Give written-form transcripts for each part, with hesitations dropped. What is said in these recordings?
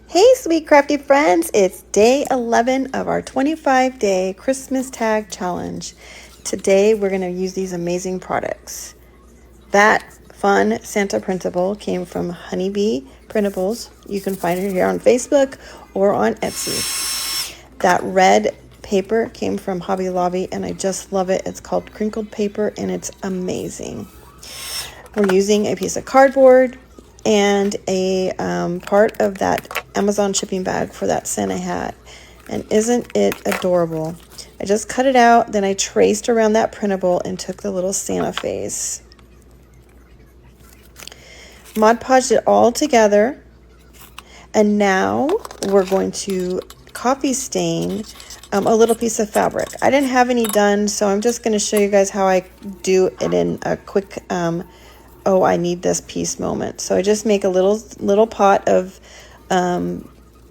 Hey, sweet crafty friends, it's day 11 of our 25-day Christmas tag challenge. Today, we're going to use these amazing products. That fun Santa printable came from Honeybee Printables. You can find her here on Facebook or on Etsy. That red paper came from Hobby Lobby, and I just love it. It's called crinkled paper, and it's amazing. We're using a piece of cardboard and a part of that Amazon shipping bag for that Santa hat. And isn't it adorable? I just cut it out, then I traced around that printable and took the little Santa face. Mod Podged it all together, and now we're going to coffee stain a little piece of fabric. I didn't have any done, so I'm just going to show you guys how I do it in a quick oh, I need this piece moment. So I just make a little pot of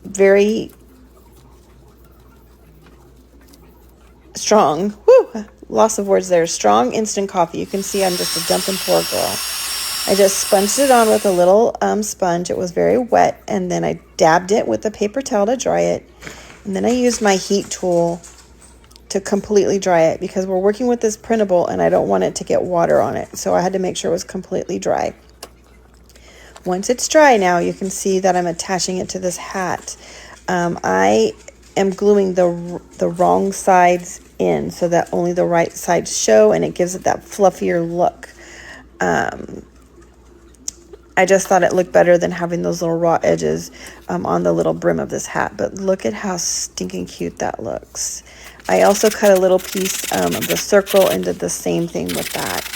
very strong, loss of words there, strong instant coffee. You can see I'm just a dump and pour girl. I just sponged it on with a little sponge. It was very wet, and then I dabbed it with a paper towel to dry it. And then I used my heat tool to completely dry it because we're working with this printable and I don't want it to get water on it. So I had to make sure it was completely dry. Once it's dry now, you can see that I'm attaching it to this hat. I am gluing the wrong sides in so that only the right sides show, and it gives it that fluffier look. I just thought it looked better than having those little raw edges on the little brim of this hat. But look at how stinking cute that looks. I also cut a little piece of the circle and did the same thing with that.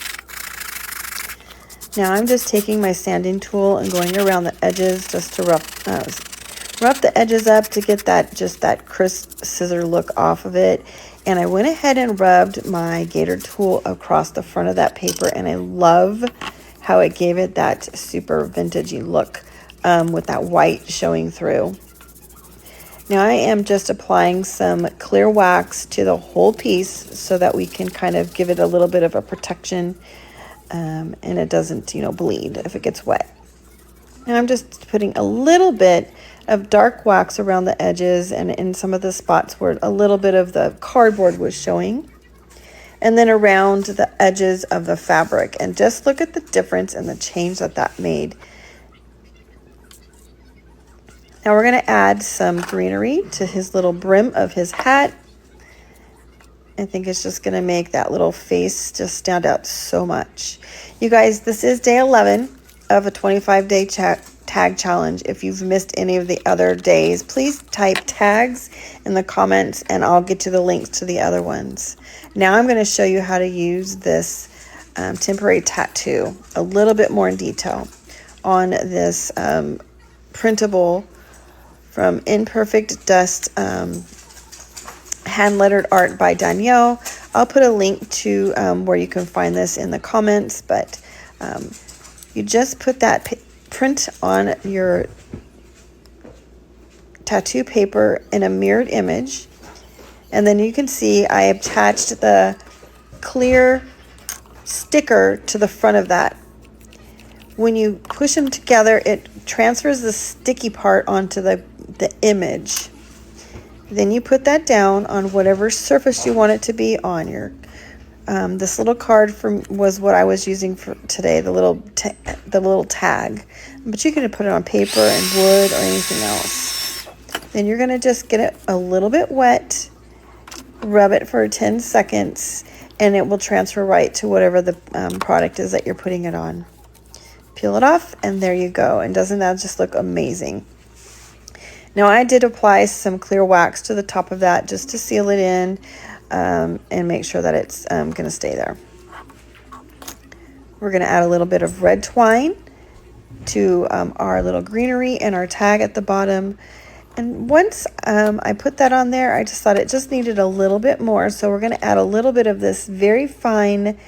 Now I'm just taking my sanding tool and going around the edges just to rough the edges up to get that crisp scissor look off of it. And I went ahead and rubbed my gator tool across the front of that paper, and I love how it gave it that super vintagey look with that white showing through. Now I am just applying some clear wax to the whole piece so that we can kind of give it a little bit of a protection and it doesn't, bleed if it gets wet. Now I'm just putting a little bit of dark wax around the edges and in some of the spots where a little bit of the cardboard was showing. And then around the edges of the fabric. And just look at the difference and the change that made. Now we're going to add some greenery to his little brim of his hat. I think it's just going to make that little face just stand out so much. You guys, this is day 11 of a 25-day tag challenge. If you've missed any of the other days, please type tags in the comments and I'll get you the links to the other ones. Now I'm going to show you how to use this temporary tattoo a little bit more in detail on this printable from Imperfect Dust hand lettered art by Danielle. I'll put a link to where you can find this in the comments, but you just put that print on your tattoo paper in a mirrored image, and then you can see I attached the clear sticker to the front of that. When you push them together, it transfers the sticky part onto the image. Then you put that down on whatever surface you want it to be on. Your this little card was what I was using for today, the little tag. But you can put it on paper and wood or anything else. Then you're going to just get it a little bit wet, rub it for 10 seconds, and it will transfer right to whatever the product is that you're putting it on. Peel it off, and there you go. And doesn't that just look amazing? Now I did apply some clear wax to the top of that just to seal it in and make sure that it's going to stay there. We're going to add a little bit of red twine to our little greenery and our tag at the bottom. And once I put that on there, I just thought it just needed a little bit more. So we're going to add a little bit of this very fine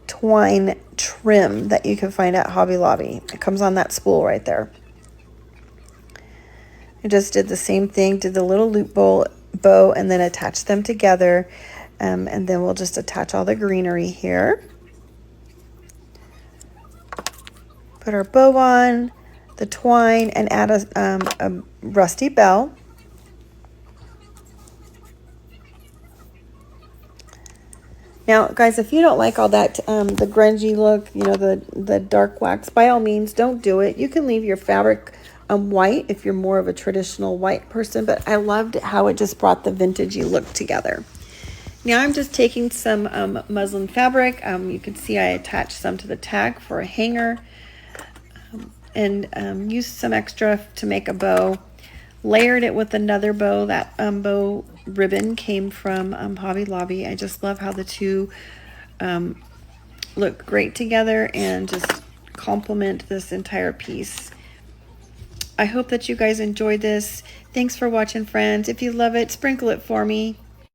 twine trim that you can find at Hobby Lobby. It comes on that spool right there. I just did the same thing, did the little loop bow and then attach them together. And then we'll just attach all the greenery here. Put our bow on, the twine and add a rusty bell. Now, guys, if you don't like all that, the grungy look, you know, the dark wax, by all means, don't do it. You can leave your fabric white if you're more of a traditional white person, but I loved how it just brought the vintagey look together. Now I'm just taking some muslin fabric. You can see I attached some to the tag for a hanger, and used some extra to make a bow. Layered it with another bow. That bow ribbon came from Hobby Lobby. I just love how the two look great together and just complement this entire piece. I hope that you guys enjoyed this. Thanks for watching, friends. If you love it, sprinkle it for me.